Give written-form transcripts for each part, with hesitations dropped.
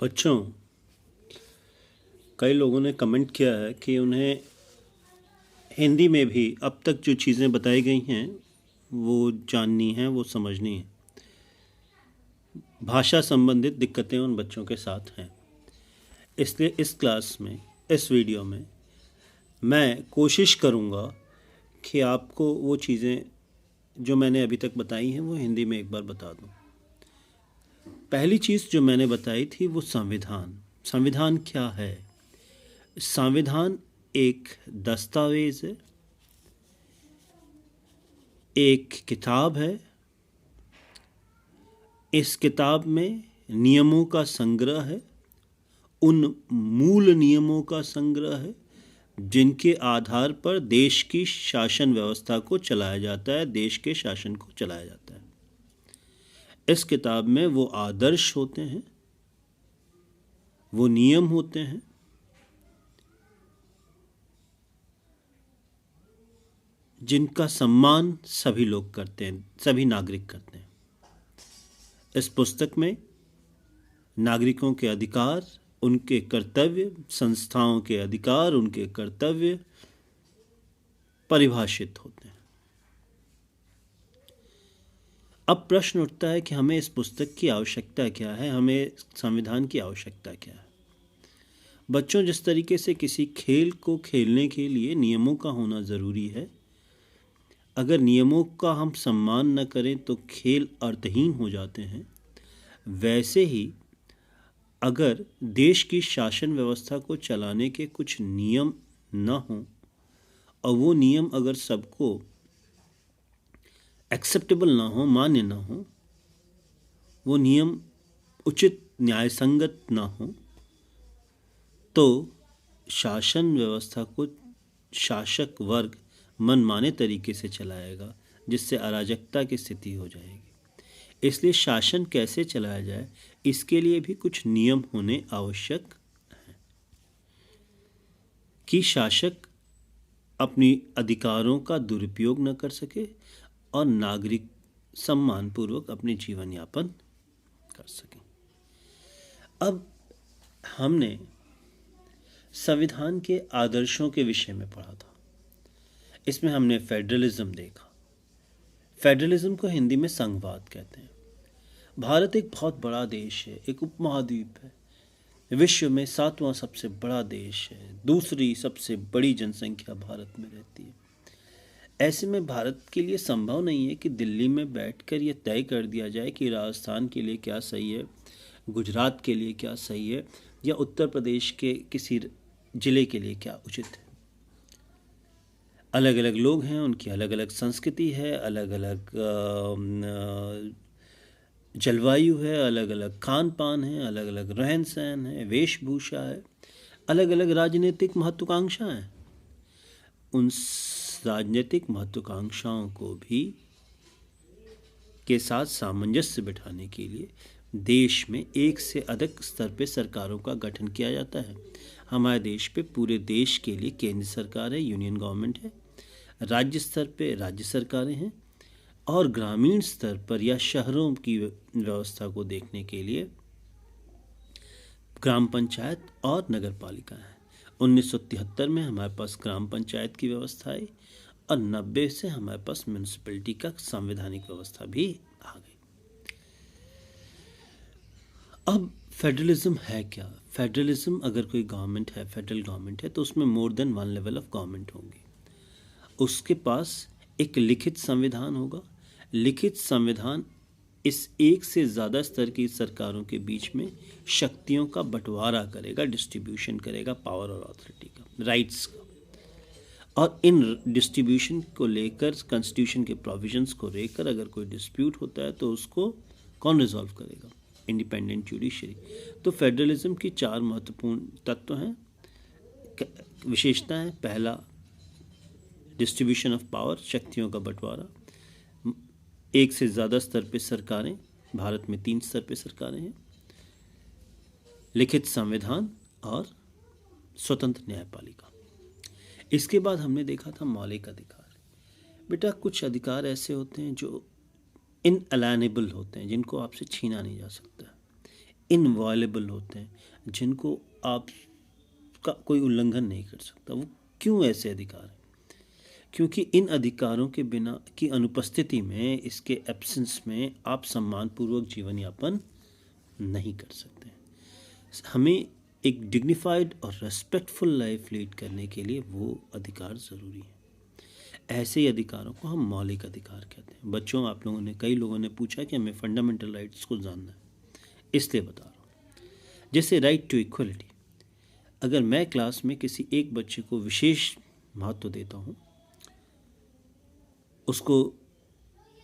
बच्चों, कई लोगों ने कमेंट किया है कि उन्हें हिंदी में भी अब तक जो चीज़ें बताई गई हैं वो जाननी है, वो समझनी है। भाषा संबंधित दिक्कतें उन बच्चों के साथ हैं। इसलिए इस क्लास में, इस वीडियो में मैं कोशिश करूँगा कि आपको वो चीज़ें जो मैंने अभी तक बताई हैं वो हिंदी में एक बार बता दूँ। पहली चीज़ जो मैंने बताई थी वो संविधान। संविधान क्या है? संविधान एक दस्तावेज़ है, एक किताब है। इस किताब में नियमों का संग्रह है, उन मूल नियमों का संग्रह है जिनके आधार पर देश की शासन व्यवस्था को चलाया जाता है, देश के शासन को चलाया जाता है। इस किताब में वो आदर्श होते हैं, वो नियम होते हैं जिनका सम्मान सभी लोग करते हैं, सभी नागरिक करते हैं। इस पुस्तक में नागरिकों के अधिकार, उनके कर्तव्य, संस्थाओं के अधिकार, उनके कर्तव्य परिभाषित होते हैं। अब प्रश्न उठता है कि हमें इस पुस्तक की आवश्यकता क्या है, हमें संविधान की आवश्यकता क्या है। बच्चों, जिस तरीके से किसी खेल को खेलने के लिए नियमों का होना ज़रूरी है, अगर नियमों का हम सम्मान न करें तो खेल अर्थहीन हो जाते हैं, वैसे ही अगर देश की शासन व्यवस्था को चलाने के कुछ नियम न हों और वो नियम अगर सबको एक्सेप्टेबल ना हो, मान्य ना हो, वो नियम उचित न्यायसंगत ना हो, तो शासन व्यवस्था को शासक वर्ग मनमाने तरीके से चलाएगा, जिससे अराजकता की स्थिति हो जाएगी। इसलिए शासन कैसे चलाया जाए, इसके लिए भी कुछ नियम होने आवश्यक हैं कि शासक अपनी अधिकारों का दुरुपयोग न कर सके और नागरिक सम्मानपूर्वक अपने जीवन यापन कर सकें। अब हमने संविधान के आदर्शों के विषय में पढ़ा था। इसमें हमने फेडरलिज्म देखा। फेडरलिज्म को हिंदी में संघवाद कहते हैं। भारत एक बहुत बड़ा देश है, एक उपमहाद्वीप है, विश्व में 7वां सबसे बड़ा देश है, दूसरी सबसे बड़ी जनसंख्या भारत में रहती है। ऐसे में भारत के लिए संभव नहीं है कि दिल्ली में बैठकर ये तय कर दिया जाए कि राजस्थान के लिए क्या सही है, गुजरात के लिए क्या सही है, या उत्तर प्रदेश के किसी जिले के लिए क्या उचित है। अलग अलग लोग हैं, उनकी अलग अलग संस्कृति है, अलग अलग जलवायु है, अलग अलग खान पान है, अलग अलग रहन सहन है, वेशभूषा है, अलग अलग राजनीतिक महत्वाकांक्षाएं हैं। उन राजनीतिक महत्वाकांक्षाओं को भी के साथ सामंजस्य बिठाने के लिए देश में एक से अधिक स्तर पे सरकारों का गठन किया जाता है। हमारे देश पे पूरे देश के लिए केंद्र सरकार है, यूनियन गवर्नमेंट है, राज्य स्तर पे राज्य सरकारें हैं, और ग्रामीण स्तर पर या शहरों की व्यवस्था को देखने के लिए ग्राम पंचायत और नगर पालिका है। 1973 में हमारे पास ग्राम पंचायत की व्यवस्था आई और 90 से हमारे पास म्यूनिसिपैलिटी का संवैधानिक व्यवस्था भी आ गई। अब फेडरलिज्म है क्या? फेडरलिज्म, अगर कोई गवर्नमेंट है, फेडरल गवर्नमेंट है, तो उसमें more than one level of government होंगी। उसके पास एक लिखित संविधान होगा। लिखित संविधान इस एक से ज़्यादा स्तर की सरकारों के बीच में शक्तियों का बंटवारा करेगा, डिस्ट्रीब्यूशन करेगा, पावर और अथॉरिटी का, राइट्स का। और इन डिस्ट्रीब्यूशन को लेकर, कॉन्स्टिट्यूशन के प्रोविजंस को लेकर अगर कोई डिस्प्यूट होता है तो उसको कौन रिजॉल्व करेगा? Independent judiciary. तो फेडरलिज्म की 4 महत्वपूर्ण तत्व हैं, विशेषताएं। पहला, डिस्ट्रीब्यूशन ऑफ पावर, शक्तियों का बंटवारा। एक से ज़्यादा स्तर पे सरकारें, भारत में 3 स्तर पे सरकारें हैं। लिखित संविधान और स्वतंत्र न्यायपालिका। इसके बाद हमने देखा था मौलिक अधिकार। बेटा, कुछ अधिकार ऐसे होते हैं जो इनअलाइनेबल होते हैं, जिनको आपसे छीना नहीं जा सकता। इनवॉयलेबल होते हैं, जिनको आपका कोई उल्लंघन नहीं कर सकता। वो क्यों ऐसे अधिकार हैं? क्योंकि इन अधिकारों के बिना की अनुपस्थिति में, इसके एब्सेंस में आप सम्मानपूर्वक जीवन यापन नहीं कर सकते। हमें एक डिग्निफाइड और रेस्पेक्टफुल लाइफ लीड करने के लिए वो अधिकार ज़रूरी है। ऐसे ही अधिकारों को हम मौलिक अधिकार कहते हैं। बच्चों, आप लोगों ने, कई लोगों ने पूछा कि हमें फंडामेंटल राइट्स को जानना है, इसलिए बता रहा हूँ। जैसे राइट टू इक्वलिटी, अगर मैं क्लास में किसी एक बच्चे को विशेष महत्व देता हूँ, उसको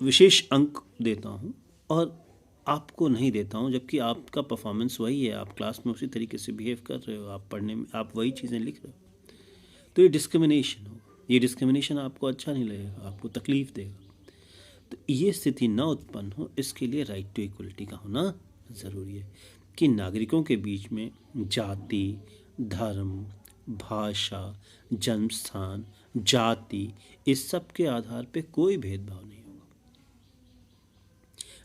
विशेष अंक देता हूँ और आपको नहीं देता हूँ, जबकि आपका परफॉर्मेंस वही है, आप क्लास में उसी तरीके से बिहेव कर रहे हो, आप पढ़ने में आप वही चीज़ें लिख रहे हो, तो ये डिस्क्रिमिनेशन होगा। ये डिस्क्रिमिनेशन आपको अच्छा नहीं लगेगा, आपको तकलीफ देगा। तो ये स्थिति ना उत्पन्न हो, इसके लिए राइट टू इक्वलिटी का होना ज़रूरी है कि नागरिकों के बीच में जाति, धर्म, भाषा, जन्म स्थान, जाति, इस सब के आधार पे कोई भेदभाव नहीं होगा।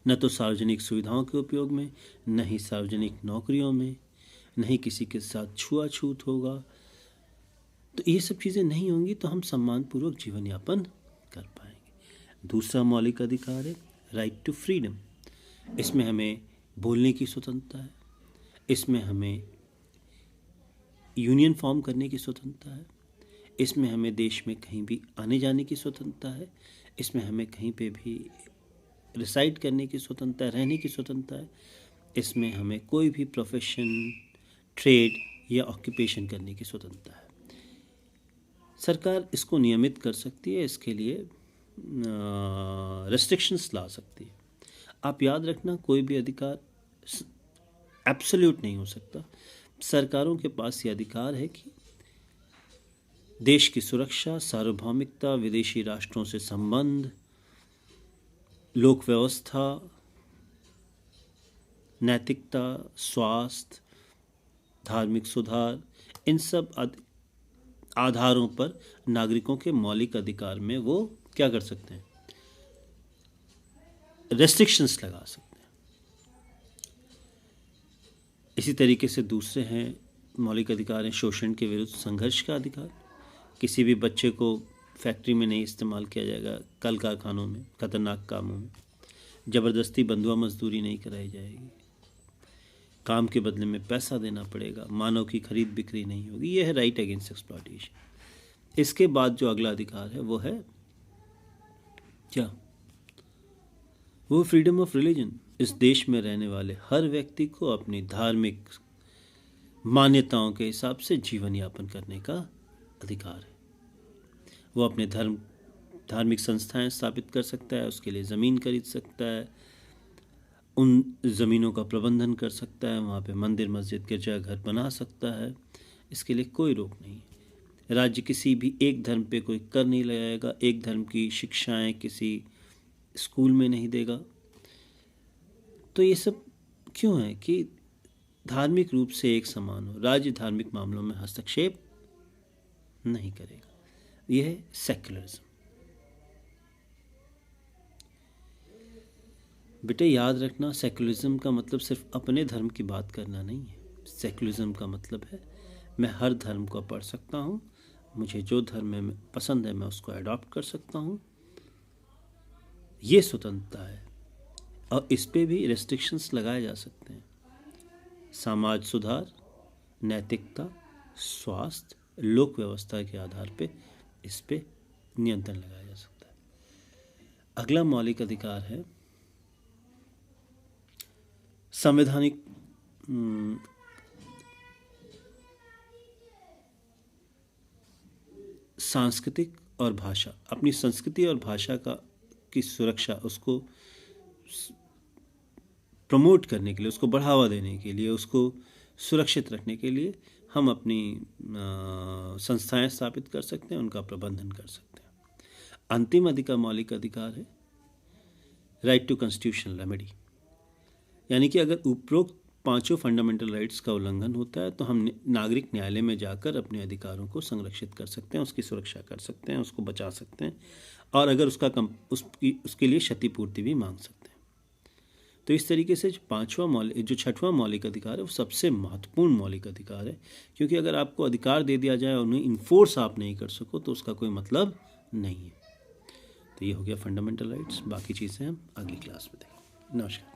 न तो सार्वजनिक सुविधाओं के उपयोग में, न ही सार्वजनिक नौकरियों में, न ही किसी के साथ छुआछूत होगा। तो ये सब चीज़ें नहीं होंगी तो हम सम्मानपूर्वक जीवन यापन कर पाएंगे। दूसरा मौलिक अधिकार है राइट टू फ्रीडम। इसमें हमें बोलने की स्वतंत्रता है, इसमें हमें यूनियन फॉर्म करने की स्वतंत्रता है, इसमें हमें देश में कहीं भी आने जाने की स्वतंत्रता है, इसमें हमें कहीं पे भी रिसाइड करने की स्वतंत्रता है, रहने की स्वतंत्रता है, इसमें हमें कोई भी प्रोफेशन, ट्रेड या ऑक्यूपेशन करने की स्वतंत्रता है। सरकार इसको नियमित कर सकती है, इसके लिए रेस्ट्रिक्शंस ला सकती है। आप याद रखना, कोई भी अधिकार एब्सोल्यूट नहीं हो सकता। सरकारों के पास ये अधिकार है कि देश की सुरक्षा, सार्वभौमिकता, विदेशी राष्ट्रों से संबंध, लोक व्यवस्था, नैतिकता, स्वास्थ्य, धार्मिक सुधार, इन सब आधारों पर नागरिकों के मौलिक अधिकार में वो क्या कर सकते हैं, रेस्ट्रिक्शंस लगा सकते हैं। इसी तरीके से दूसरे हैं मौलिक अधिकार हैं शोषण के विरुद्ध संघर्ष का अधिकार। किसी भी बच्चे को फैक्ट्री में नहीं इस्तेमाल किया जाएगा, कल कारखानों में, खतरनाक कामों में। ज़बरदस्ती बंधुआ मजदूरी नहीं कराई जाएगी, काम के बदले में पैसा देना पड़ेगा, मानव की खरीद बिक्री नहीं होगी। यह है राइट अगेंस्ट एक्सप्लॉयटेशन। इसके बाद जो अगला अधिकार है वो है क्या, वो फ्रीडम ऑफ रिलीजन। इस देश में रहने वाले हर व्यक्ति को अपनी धार्मिक मान्यताओं के हिसाब से जीवन यापन करने का अधिकार है। वो अपने धार्मिक संस्थाएं स्थापित कर सकता है, उसके लिए ज़मीन खरीद सकता है, उन ज़मीनों का प्रबंधन कर सकता है, वहाँ पे मंदिर, मस्जिद, गिरजाघर बना सकता है। इसके लिए कोई रोक नहीं है। राज्य किसी भी एक धर्म पे कोई कर नहीं लगाएगा, एक धर्म की शिक्षाएं किसी स्कूल में नहीं देगा। तो ये सब क्यों है कि धार्मिक रूप से एक समान हो, राज्य धार्मिक मामलों में हस्तक्षेप नहीं करेगा। यह है सेक्युलरिज्म। बेटे याद रखना, सेक्युलरिज्म का मतलब सिर्फ अपने धर्म की बात करना नहीं है। सेक्युलरिज्म का मतलब है मैं हर धर्म को पढ़ सकता हूँ, मुझे जो धर्म में पसंद है मैं उसको अडॉप्ट कर सकता हूँ, ये स्वतंत्रता है। और इस पे भी रेस्ट्रिक्शंस लगाए जा सकते हैं। समाज सुधार, नैतिकता, स्वास्थ्य, लोक व्यवस्था के आधार पे इस पे नियंत्रण लगाया जा सकता है। अगला मौलिक अधिकार है संवैधानिक सांस्कृतिक और भाषा। अपनी संस्कृति और भाषा की सुरक्षा, उसको प्रमोट करने के लिए, उसको बढ़ावा देने के लिए, उसको सुरक्षित रखने के लिए हम अपनी संस्थाएं स्थापित कर सकते हैं, उनका प्रबंधन कर सकते हैं। अंतिम मौलिक अधिकार है राइट टू कॉन्स्टिट्यूशनल रेमेडी। यानी कि अगर उपरोक्त पांचों फंडामेंटल राइट्स का उल्लंघन होता है तो हम नागरिक न्यायालय में जाकर अपने अधिकारों को संरक्षित कर सकते हैं, उसकी सुरक्षा कर सकते हैं, उसको बचा सकते हैं, और अगर उसके लिए क्षतिपूर्ति भी मांग सकते हैं। तो इस तरीके से जो छठवां मौलिक अधिकार है वो सबसे महत्वपूर्ण मौलिक अधिकार है, क्योंकि अगर आपको अधिकार दे दिया जाए और उन्हें इन्फोर्स आप नहीं कर सको तो उसका कोई मतलब नहीं है। तो ये हो गया फंडामेंटल राइट्स, बाकी चीज़ें हम अगली क्लास में देखेंगे। नमस्कार।